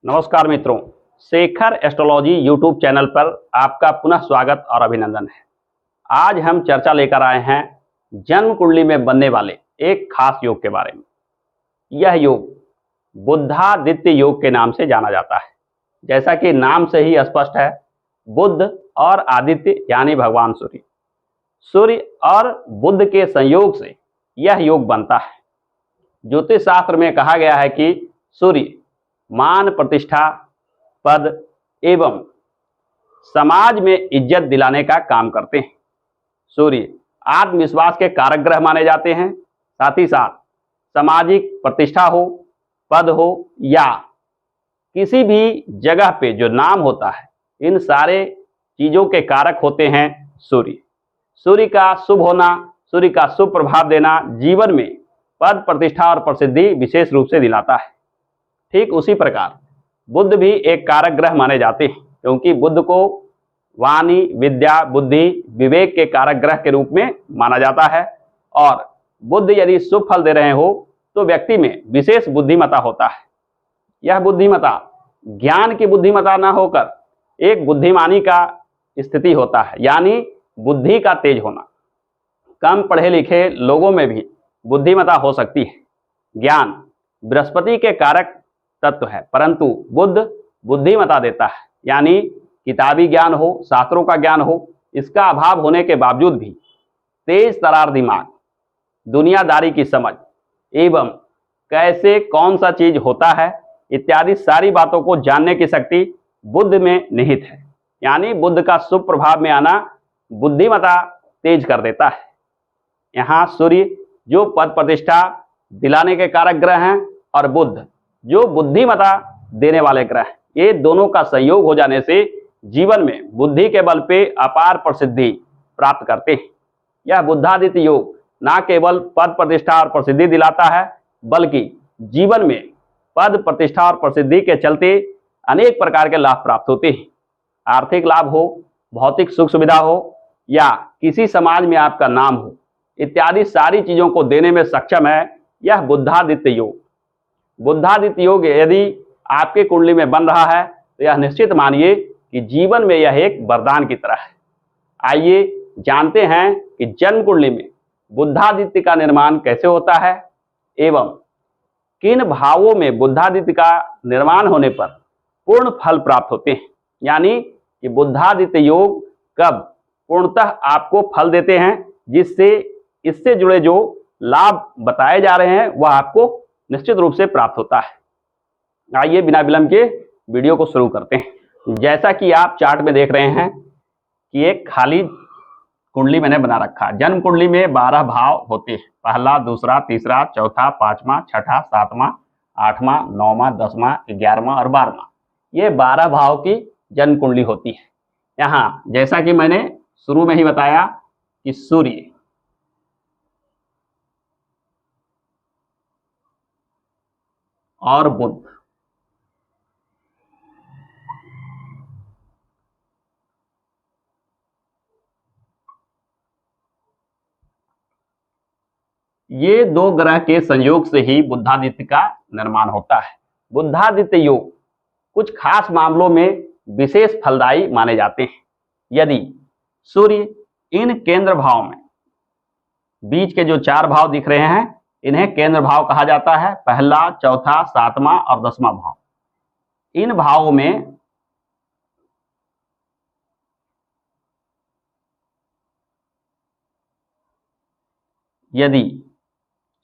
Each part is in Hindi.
नमस्कार मित्रों, शेखर एस्ट्रोलॉजी यूट्यूब चैनल पर आपका पुनः स्वागत और अभिनंदन है। आज हम चर्चा लेकर आए हैं जन्म कुंडली में बनने वाले एक खास योग के बारे में। यह योग बुद्धादित्य योग के नाम से जाना जाता है। जैसा कि नाम से ही स्पष्ट है, बुद्ध और आदित्य यानी भगवान सूर्य और बुद्ध के संयोग से यह योग बनता है। ज्योतिष शास्त्र में कहा गया है कि सूर्य मान प्रतिष्ठा पद एवं समाज में इज्जत दिलाने का काम करते हैं। सूर्य आत्मविश्वास के कारक ग्रह माने जाते हैं। साथ ही साथ सामाजिक प्रतिष्ठा हो, पद हो या किसी भी जगह पे जो नाम होता है, इन सारे चीजों के कारक होते हैं सूर्य। सूर्य का शुभ होना, सूर्य का शुभ प्रभाव देना जीवन में पद प्रतिष्ठा और प्रसिद्धि विशेष रूप से दिलाता है। ठीक उसी प्रकार बुद्ध भी एक कारक ग्रह माने जाते हैं, क्योंकि बुद्ध को वाणी, विद्या, बुद्धि, विवेक के कारक ग्रह के रूप में माना जाता है। और बुद्ध यदि शुभ फल दे रहे हो तो व्यक्ति में विशेष बुद्धिमत्ता होता है। यह बुद्धिमत्ता ज्ञान की बुद्धिमत्ता न होकर एक बुद्धिमानी का स्थिति होता है, यानी बुद्धि का तेज होना। कम पढ़े लिखे लोगों में भी बुद्धिमत्ता हो सकती है। ज्ञान बृहस्पति के कारक तत्व है, परंतु बुद्ध बुद्धिमत्ता देता है, यानी किताबी ज्ञान हो, शास्त्रों का ज्ञान हो, इसका अभाव होने के बावजूद भी तेज तरार दिमाग, दुनियादारी की समझ एवं कैसे कौन सा चीज होता है इत्यादि सारी बातों को जानने की शक्ति बुद्ध में निहित है। यानी बुद्ध का शुभ प्रभाव में आना बुद्धिमत्ता तेज कर देता है। यहाँ सूर्य जो पद प्रतिष्ठा दिलाने के कारक ग्रह हैं और बुद्ध जो बुद्धिमत्ता देने वाले ग्रह, ये दोनों का संयोग हो जाने से जीवन में बुद्धि के बल पे अपार प्रसिद्धि प्राप्त करते हैं। यह बुद्धादित्य योग न केवल पद प्रतिष्ठा और प्रसिद्धि दिलाता है, बल्कि जीवन में पद प्रतिष्ठा और प्रसिद्धि के चलते अनेक प्रकार के लाभ प्राप्त होते हैं। आर्थिक लाभ हो, भौतिक सुख सुविधा हो या किसी समाज में आपका नाम हो, इत्यादि सारी चीजों को देने में सक्षम है यह बुद्धादित्य योग। बुद्धादित्य योग यदि आपके कुंडली में बन रहा है तो यह निश्चित मानिए कि जीवन में यह एक वरदान की तरह है। आइए जानते हैं कि जन्म कुंडली में बुद्धादित्य का निर्माण कैसे होता है एवं किन भावों में बुद्धादित्य का निर्माण होने पर पूर्ण फल प्राप्त होते हैं, यानी कि बुद्धादित्य योग कब पूर्णतः आपको फल देते हैं, जिससे इससे जुड़े जो लाभ बताए जा रहे हैं वह आपको निश्चित रूप से प्राप्त होता है। आइए बिना विलंब के वीडियो को शुरू करते हैं। जैसा कि आप चार्ट में देख रहे हैं कि एक खाली कुंडली मैंने बना रखा है। जन्म कुंडली में 12 भाव होते हैं, पहला, दूसरा, तीसरा, चौथा, पांचवा, छठा, सातवां, आठवां, नौवां, 10वां, 11वां और 12वां, ये 12 भाव की जन्म कुंडली होती है। यहाँ जैसा कि मैंने शुरू में ही बताया कि सूर्य और बुध, ये दो ग्रह के संयोग से ही बुद्धादित्य का निर्माण होता है। बुद्धादित्य योग कुछ खास मामलों में विशेष फलदायी माने जाते हैं। यदि सूर्य इन केंद्र भाव में, बीच के जो 4 भाव दिख रहे हैं, इन्हें केंद्र भाव कहा जाता है। पहला, चौथा, सातवां और 10वां भाव, इन भावों में यदि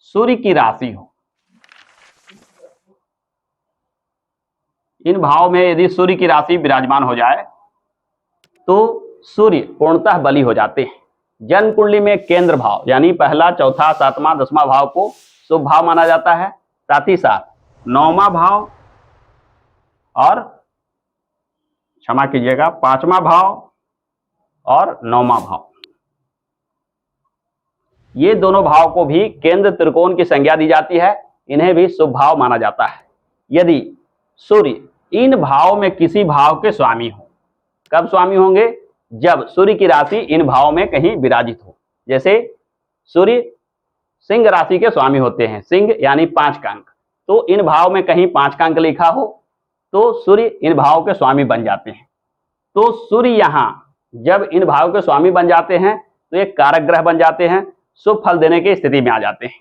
सूर्य की राशि हो, इन भाव में यदि सूर्य की राशि विराजमान हो जाए तो सूर्य पूर्णतः बली हो जाते हैं। जन्म कुंडली में केंद्र भाव यानी पहला, चौथा, सातवां, 10वां भाव को शुभ भाव माना जाता है। साथ ही साथ 9वां भाव और क्षमा कीजिएगा 5वां भाव और 9वां भाव, ये दोनों भाव को भी केंद्र त्रिकोण की संज्ञा दी जाती है, इन्हें भी शुभ भाव माना जाता है। यदि सूर्य इन भावों में किसी भाव के स्वामी हो, कब स्वामी होंगे? जब सूर्य की राशि इन भावों में कहीं विराजित हो। जैसे सूर्य सिंह राशि के स्वामी होते हैं, सिंह यानी 5 का अंक, तो इन भाव में कहीं 5 का अंक लिखा हो तो सूर्य इन भावों के स्वामी बन जाते हैं। तो सूर्य यहाँ जब इन भावों के स्वामी बन जाते हैं तो ये कारक ग्रह बन जाते हैं, शुभ फल देने की स्थिति में आ जाते हैं।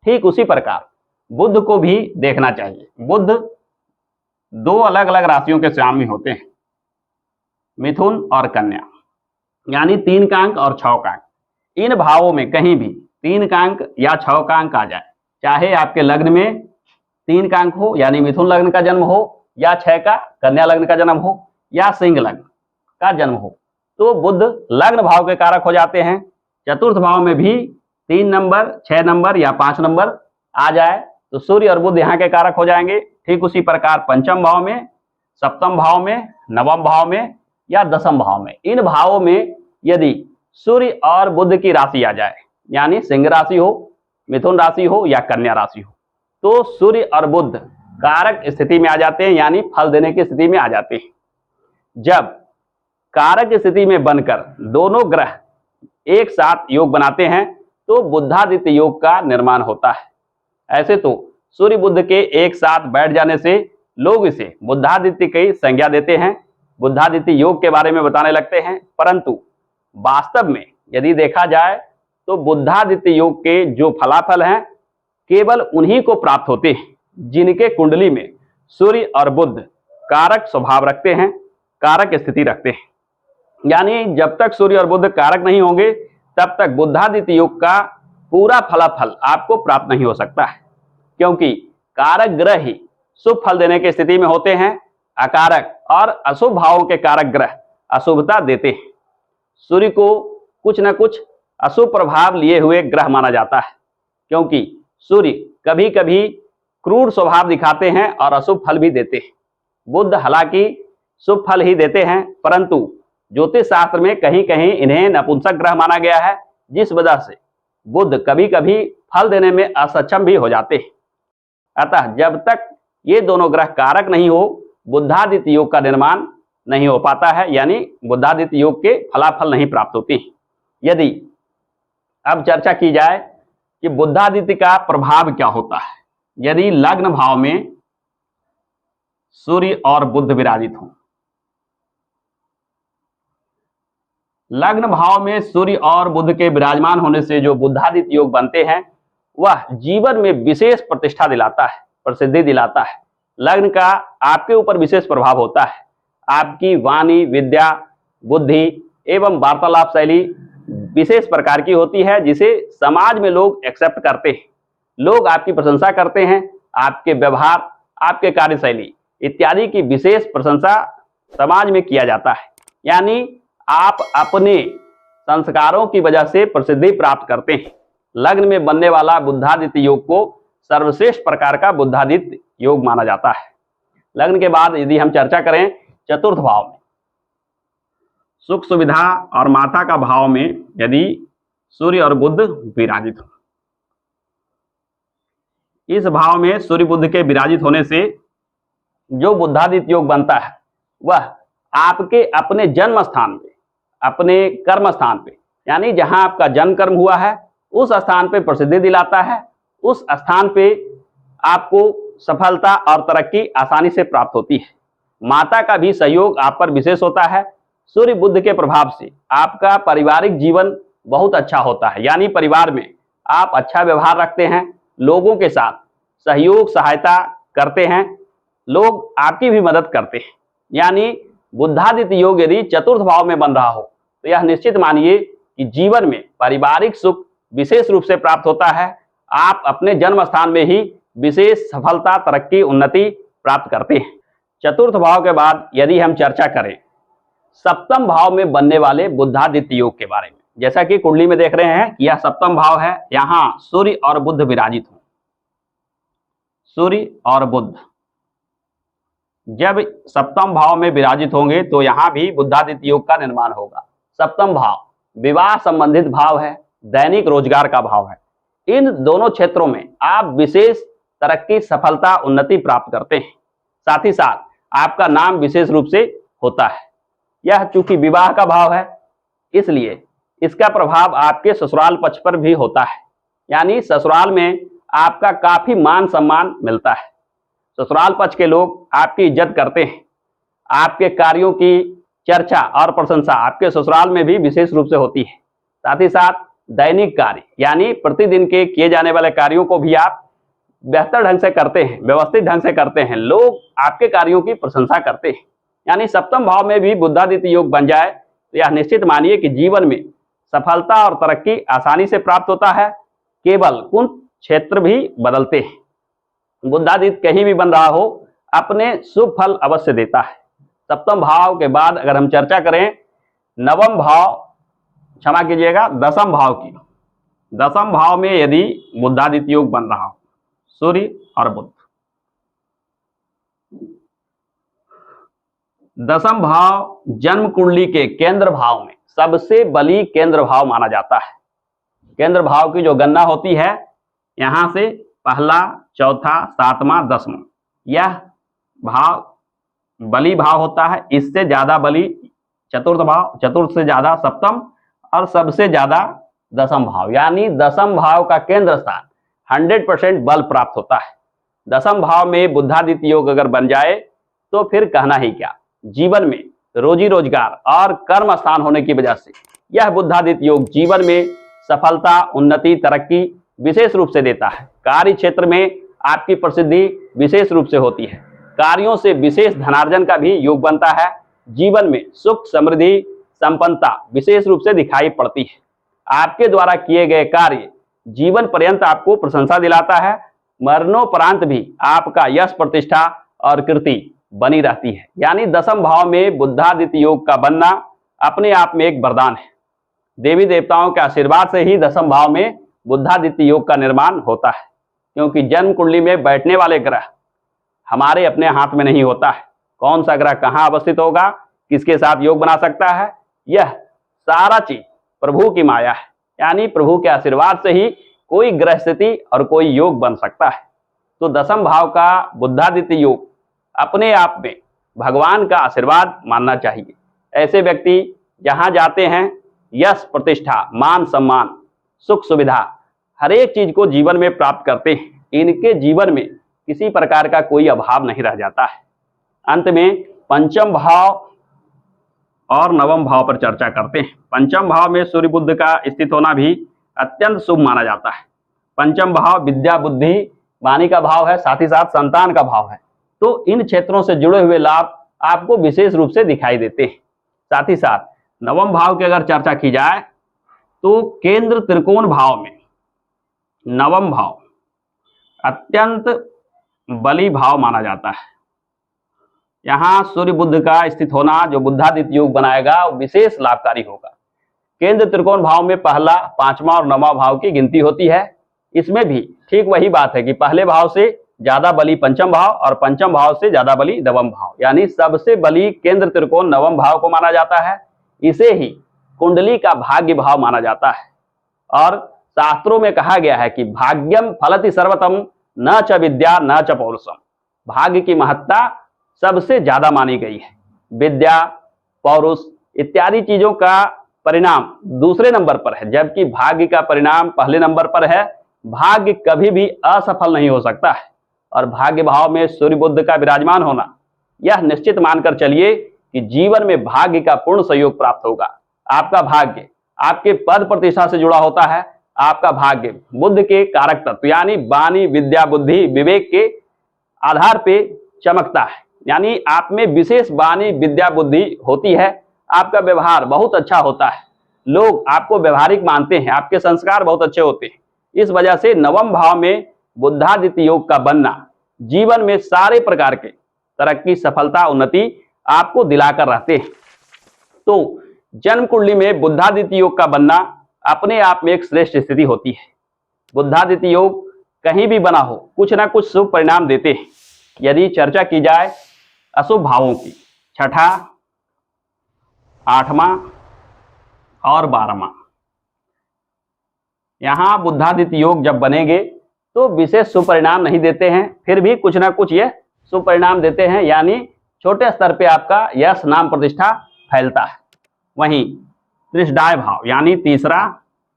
ठीक उसी प्रकार बुध को भी देखना चाहिए। बुध दो अलग अलग राशियों के स्वामी होते हैं, मिथुन और कन्या, यानी 3 का अंक और 6 का अंक। इन भावों में कहीं भी 3 का अंक या 6 का अंक आ जाए, चाहे आपके लग्न में 3 का अंक हो यानी मिथुन लग्न का जन्म हो, या 6 का कन्या लग्न का जन्म हो, या सिंह लग्न का जन्म हो, तो बुध लग्न भाव के कारक हो जाते हैं। चतुर्थ भाव में भी 3 नंबर, 6 नंबर या 5 नंबर आ जाए तो सूर्य और बुध यहाँ के कारक हो जाएंगे। ठीक उसी प्रकार पंचम भाव में, सप्तम भाव में, नवम भाव में या दसम भाव में, इन भावों में यदि सूर्य और बुध की राशि आ जाए, यानी सिंह राशि हो, मिथुन राशि हो या कन्या राशि हो, तो सूर्य और बुध कारक स्थिति में आ जाते हैं, यानी फल देने की स्थिति में आ जाते हैं। जब कारक स्थिति में बनकर दोनों ग्रह एक साथ योग बनाते हैं तो बुधादित्य योग का निर्माण होता है। ऐसे तो सूर्य बुध के एक साथ बैठ जाने से लोग इसे बुधादित्य की संज्ञा देते हैं, बुधादित्य योग के बारे में बताने लगते हैं, परंतु वास्तव में यदि देखा जाए तो बुधादित्य योग के जो फलाफल हैं केवल उन्हीं को प्राप्त होते हैं जिनके कुंडली में सूर्य और बुध कारक स्वभाव रखते हैं, कारक स्थिति रखते हैं। यानी जब तक सूर्य और बुध कारक नहीं होंगे तब तक बुधादित्य योग का पूरा फलाफल आपको प्राप्त नहीं हो सकता है, क्योंकि कारक ग्रह ही शुभ फल देने की स्थिति में होते हैं, अकारक और अशुभ भावों के कारक ग्रह अशुभता देते हैं। सूर्य को कुछ न कुछ अशुभ प्रभाव लिए हुए ग्रह माना जाता है, क्योंकि सूर्य कभी कभी क्रूर स्वभाव दिखाते हैं और अशुभ फल भी देते हैं। बुध हालांकि शुभ फल ही देते हैं, परंतु ज्योतिष शास्त्र में कहीं कहीं इन्हें नपुंसक ग्रह माना गया है, जिस वजह से बुध कभी कभी फल देने में असक्षम भी हो जाते हैं। अतः जब तक ये दोनों ग्रह कारक नहीं हो, बुधादित्य योग का निर्माण नहीं हो पाता है, यानी बुधादित्य योग के फलाफल नहीं प्राप्त होते हैं। यदि अब चर्चा की जाए कि बुधादित्य का प्रभाव क्या होता है, यदि लग्न भाव में सूर्य और बुध विराजित हों, लग्न भाव में सूर्य और बुध के विराजमान होने से जो बुधादित्य योग बनते हैं वह जीवन में विशेष प्रतिष्ठा दिलाता है, प्रसिद्धि दिलाता है। लग्न का आपके ऊपर विशेष प्रभाव होता है। आपकी वाणी, विद्या, बुद्धि एवं वार्तालाप शैली विशेष प्रकार की होती है, जिसे समाज में लोग एक्सेप्ट करते हैं। लोग आपकी प्रशंसा करते हैं, आपके व्यवहार, आपके कार्यशैली इत्यादि की विशेष प्रशंसा समाज में किया जाता है। यानी आप अपने संस्कारों की वजह से प्रसिद्धि प्राप्त करते हैं। लग्न में बनने वाला बुधादित्य योग को सर्वश्रेष्ठ प्रकार का बुधादित्य योग माना जाता है। लग्न के बाद यदि हम चर्चा करें चतुर्थ भाव में, सुख सुविधा और माता का भाव में यदि सूर्य और बुध विराजित हो, इस भाव में सूर्य बुध के विराजित होने से जो बुधादित्य योग बनता है वह आपके अपने जन्म स्थान पे, अपने कर्म स्थान पे, यानी जहां आपका जन्म कर्म हुआ है उस स्थान पे प्रसिद्धि दिलाता है। उस स्थान पे आपको सफलता और तरक्की आसानी से प्राप्त होती है। माता का भी सहयोग आप पर विशेष होता है। सूर्य बुध के प्रभाव से आपका पारिवारिक जीवन बहुत अच्छा होता है, यानी परिवार में आप अच्छा व्यवहार रखते हैं, लोगों के साथ सहयोग सहायता करते हैं, लोग आपकी भी मदद करते हैं। यानी बुधादित्य योग यदि चतुर्थ भाव में बन रहा हो तो यह निश्चित मानिए कि जीवन में पारिवारिक सुख विशेष रूप से प्राप्त होता है। आप अपने जन्म स्थान में ही विशेष सफलता, तरक्की, उन्नति प्राप्त करते हैं। चतुर्थ भाव के बाद यदि हम चर्चा करें सप्तम भाव में बनने वाले बुधादित्य योग के बारे में, जैसा कि कुंडली में देख रहे हैं कि यह सप्तम भाव है, यहां सूर्य और बुध विराजित हो। सूर्य और बुध जब सप्तम भाव में विराजित होंगे तो यहां भी बुधादित्य योग का निर्माण होगा। सप्तम भाव विवाह संबंधित भाव है, दैनिक रोजगार का भाव है। इन दोनों क्षेत्रों में आप विशेष तरक्की, सफलता, उन्नति प्राप्त करते हैं। साथ ही साथ आपका नाम विशेष रूप से होता है। यह चूंकि विवाह का भाव है इसलिए इसका प्रभाव आपके ससुराल पक्ष पर भी होता है, यानी ससुराल में आपका काफी मान सम्मान मिलता है। ससुराल पक्ष के लोग आपकी इज्जत करते हैं। आपके कार्यों की चर्चा और प्रशंसा आपके ससुराल में भी विशेष रूप से होती है। साथ ही साथ दैनिक कार्य यानी प्रतिदिन के किए जाने वाले कार्यों को भी आप बेहतर ढंग से करते हैं, व्यवस्थित ढंग से करते हैं। लोग आपके कार्यों की प्रशंसा करते हैं। यानी सप्तम भाव में भी बुधादित्य योग बन जाए तो यह निश्चित मानिए कि जीवन में सफलता और तरक्की आसानी से प्राप्त होता है। केवल कुछ क्षेत्र भी बदलते हैं। बुधादित्य कहीं भी बन रहा हो अपने शुभ फल अवश्य देता है। सप्तम भाव के बाद अगर हम चर्चा करें नवम भाव, क्षमा कीजिएगा, दसम भाव की। दसम भाव में यदि बुधादित्य योग बन रहा हो, सूर्य और बुध, दसम भाव जन्म कुंडली के केंद्र भाव में सबसे बली केंद्र भाव माना जाता है। केंद्र भाव की जो गणना होती है, यहां से पहला, चौथा, सातवां, दसवां, यह भाव बली भाव होता है। इससे ज्यादा बली चतुर्थ भाव, चतुर्थ से ज्यादा सप्तम और सबसे ज्यादा दसम भाव। यानी दसम भाव का केंद्र स्थान 100% बल प्राप्त होता है। दसम भाव में बुधादित्य योग अगर बन जाए तो फिर कहना ही क्या। जीवन में रोजी रोजगार और कर्म स्थान होने की वजह से यह बुधादित्य योग जीवन में सफलता, उन्नति, तरक्की विशेष रूप से देता है। कार्य क्षेत्र में आपकी प्रसिद्धि विशेष रूप से होती है। कार्यों से विशेष धनार्जन का भी योग बनता है। जीवन में सुख, समृद्धि, संपन्नता विशेष रूप से दिखाई पड़ती है। आपके द्वारा किए गए कार्य जीवन पर्यंत आपको प्रशंसा दिलाता है। मरणोपरांत भी आपका यश, प्रतिष्ठा और कीर्ति बनी रहती है। यानी दसम भाव में बुधादित्य योग का बनना अपने आप में एक वरदान है। देवी देवताओं के आशीर्वाद से ही दसम भाव में बुधादित्य योग का निर्माण होता है, क्योंकि जन्म कुंडली में बैठने वाले ग्रह हमारे अपने हाथ में नहीं होता है। कौन सा ग्रह कहाँ अवस्थित होगा, किसके साथ योग बना सकता है, यह सारा चीज प्रभु की माया है। यानी प्रभु के आशीर्वाद से ही कोई ग्रह स्थिति और कोई योग बन सकता है। तो दसम भाव का बुधादित्य योग अपने आप में भगवान का आशीर्वाद मानना चाहिए। ऐसे व्यक्ति जहां जाते हैं यश, प्रतिष्ठा, मान, सम्मान, सुख, सुविधा, हर एक चीज को जीवन में प्राप्त करते हैं। इनके जीवन में किसी प्रकार का कोई अभाव नहीं रह जाता है। अंत में पंचम भाव और नवम भाव पर चर्चा करते हैं। पंचम भाव में सूर्य बुध का स्थित होना भी अत्यंत शुभ माना जाता है। पंचम भाव विद्या, बुद्धि, वाणी का भाव है, साथ ही साथ संतान का भाव है। तो इन क्षेत्रों से जुड़े हुए लाभ आपको विशेष रूप से दिखाई देते हैं। साथ ही साथ नवम भाव की अगर चर्चा की जाए तो केंद्र त्रिकोण भाव में नवम भाव अत्यंत बली भाव माना जाता है। यहां सूर्य बुध का स्थित होना जो बुधादित्य योग बनाएगा वो विशेष लाभकारी होगा। केंद्र त्रिकोण भाव में पहला, पांचवा और नौवां भाव की गिनती होती है। इसमें भी ठीक वही बात है कि पहले भाव से ज्यादा बली पंचम भाव और पंचम भाव से ज्यादा बली नवम भाव। यानी सबसे बली केंद्र त्रिकोण नवम भाव को माना जाता है। इसे ही कुंडली का भाग्य भाव माना जाता है। और शास्त्रों में कहा गया है कि भाग्यम फलति सर्वतम न च विद्या न च पौरुषम। भाग्य की महत्ता सबसे ज्यादा मानी गई है। विद्या, पौरुष इत्यादि चीजों का परिणाम दूसरे नंबर पर है, जबकि भाग्य का परिणाम पहले नंबर पर है। भाग्य कभी भी असफल नहीं हो सकता है। और भाग्य भाव में सूर्य बुध का विराजमान होना यह निश्चित मानकर चलिए कि जीवन में भाग्य का पूर्ण सहयोग प्राप्त होगा। आपका भाग्य आपके पद प्रतिष्ठा से जुड़ा होता है। आपका भाग्य बुध के कारक तत्व यानी वाणी, विद्या, बुद्धि, विवेक के आधार पे चमकता है। यानी आप में विशेष वाणी, विद्या, बुद्धि होती है। आपका व्यवहार बहुत अच्छा होता है। लोग आपको व्यवहारिक मानते हैं। आपके संस्कार बहुत अच्छे होते हैं। इस वजह से नवम भाव में बुधादित्य योग का बनना जीवन में सारे प्रकार के तरक्की, सफलता, उन्नति आपको दिलाकर रहते हैं। तो जन्म कुंडली में बुधादित्य योग का बनना अपने आप में एक श्रेष्ठ स्थिति होती है। बुधादित्य योग कहीं भी बना हो कुछ ना कुछ शुभ परिणाम देते हैं। यदि चर्चा की जाए अशुभ भावों की, छठा, आठवां और 12वां, यहां बुधादित्य योग जब बनेंगे तो विशेष शुभ परिणाम नहीं देते हैं, फिर भी कुछ ना कुछ ये शुभ परिणाम देते हैं। यानी छोटे स्तर पे आपका यश, नाम, प्रतिष्ठा फैलता है। वहीं त्रिशदाय भाव यानी तीसरा,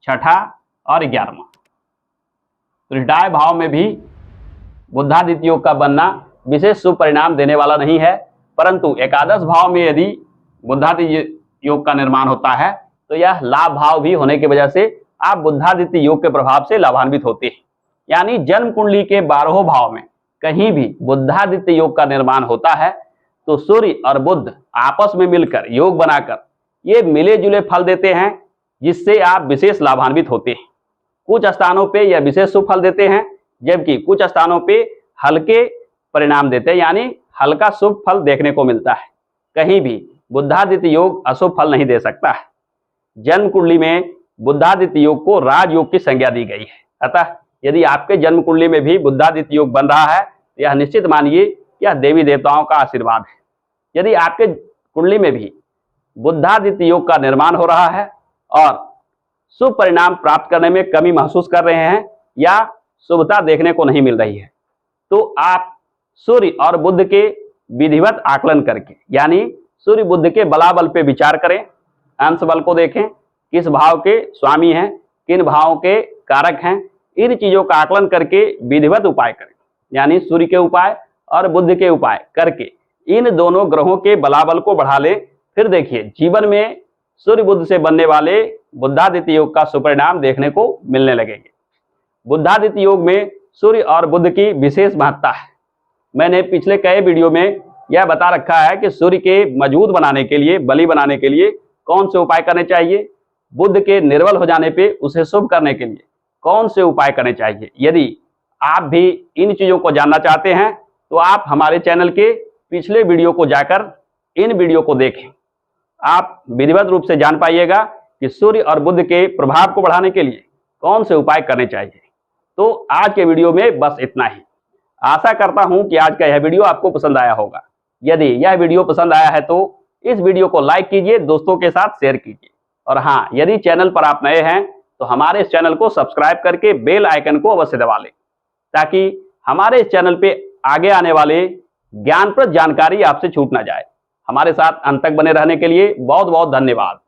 छठा और 11वां, त्रिशदाय भाव में भी बुधादित्य योग का बनना विशेष शुभ परिणाम देने वाला नहीं है, परंतु एकादश भाव में यदि बुद्धादित्य योग का निर्माण होता है तो यह लाभ भाव भी होने की वजह से आप बुद्धादित्य योग के प्रभाव से लाभान्वित होते हैं। यानी जन्म कुंडली के 12 भाव में कहीं भी बुद्धादित्य योग का निर्माण होता है तो सूर्य और बुध आपस में मिलकर योग बनाकर ये मिले जुले फल देते हैं, जिससे आप विशेष लाभान्वित होते हैं। कुछ स्थानों पे यह विशेष शुभ फल देते हैं, जबकि कुछ स्थानों पे हल्के परिणाम देते हैं, यानी हल्का शुभ फल देखने को मिलता है। कहीं भी बुद्धादित्य योग अशुभ फल नहीं दे सकता है। जन्म कुंडली में बुद्धादित्य योग को राजयोग की संज्ञा दी गई है। अतः यदि आपके जन्म कुंडली में भी बुद्धादित्य योग बन रहा है तो यह निश्चित मानिए यह देवी देवताओं का आशीर्वाद है। यदि आपके कुंडली में भी बुद्धादित्य योग का निर्माण हो रहा है और शुभ परिणाम प्राप्त करने में कमी महसूस कर रहे हैं या शुभता देखने को नहीं मिल रही है, तो आप सूर्य और बुध के विधिवत आकलन करके, यानी सूर्य बुध के बलाबल पे विचार करें, अंश बल को देखें, किस भाव के स्वामी हैं, किन भावों के कारक हैं, इन चीजों का आकलन करके विधिवत उपाय करें। यानी सूर्य के उपाय और बुध के उपाय करके इन दोनों ग्रहों के बलाबल को बढ़ा लें। फिर देखिए जीवन में सूर्य बुध से बनने वाले बुद्धादित्य योग का सुपरिणाम देखने को मिलने लगेंगे। बुद्धादित्य योग में सूर्य और बुध की विशेष महत्ता है। मैंने पिछले कई वीडियो में यह बता रखा है कि सूर्य के मजबूत बनाने के लिए, बली बनाने के लिए कौन से उपाय करने चाहिए, बुध के निर्बल हो जाने पे उसे शुभ करने के लिए कौन से उपाय करने चाहिए। यदि आप भी इन चीजों को जानना चाहते हैं तो आप हमारे चैनल के पिछले वीडियो को जाकर इन वीडियो को देखें। आप विधिवत रूप से जान पाइएगा कि सूर्य और बुध के प्रभाव को बढ़ाने के लिए कौन से उपाय करने चाहिए। तो आज के वीडियो में बस इतना ही। आशा करता हूं कि आज का यह वीडियो आपको पसंद आया होगा। यदि यह वीडियो पसंद आया है तो इस वीडियो को लाइक कीजिए, दोस्तों के साथ शेयर कीजिए, और हाँ, यदि चैनल पर आप नए हैं तो हमारे इस चैनल को सब्सक्राइब करके बेल आइकन को अवश्य दबा लें, ताकि हमारे इस चैनल पे आगे आने वाले ज्ञानप्रद जानकारी आपसे छूट ना जाए। हमारे साथ अंत तक बने रहने के लिए बहुत बहुत धन्यवाद।